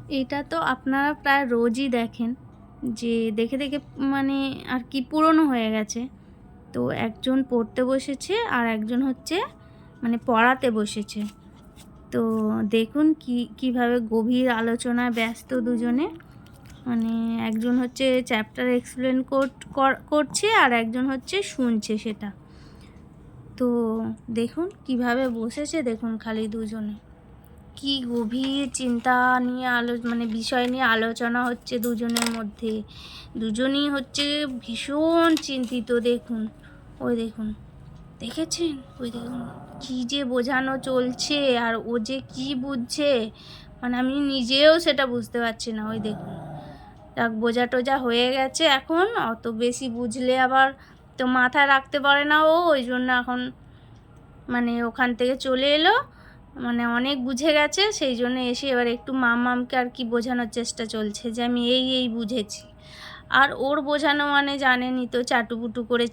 এটা তো আপনারা প্রায় রোজই দেখেন যে দেখে, দেখে মানে আর কি পুরনো হয়ে গেছে। তো একজন পড়তে বসেছে আর একজন হচ্ছে মানে পড়াতে বসেছে। তো দেখুন কিভাবে গভীর আলোচনায় ব্যস্ত দুজনে। মানে একজন হচ্ছে চ্যাপ্টার এক্সপ্লেন করছে আর একজন হচ্ছে শুনছে সেটা। তো দেখুন কিভাবে বসেছে দেখুন খালি দুজনে। কি গভীর চিন্তা নিয়ে মানে বিষয় নিয়ে আলোচনা হচ্ছে দুজনের মধ্যে। দুজনই হচ্ছে ভীষণ চিন্তিত দেখুন। ওই দেখুন, দেখেছেন? ওই দেখুন কি যে বোঝানো চলছে আর ও যে কি বুঝছে মানে আমি নিজেও সেটা বুঝতে পারছি না। ওই দেখুন। যাক বোঝা টোঝা হয়ে গেছে এখন, অত বেশি বুঝলে আবার তো মাথায় রাখতে পারে না ও, ওই জন্য এখন মানে ওখান থেকে চলে এলো। মানে অনেক বুঝে গেছে, সেই জন্য এসে এবার একটু মাম্মামকে আর কি বোঝানোর চেষ্টা চলছে যে আমি এই বুঝেছি। আর ওর বোঝানো মানে জানেনই তো চাটুপুটু করে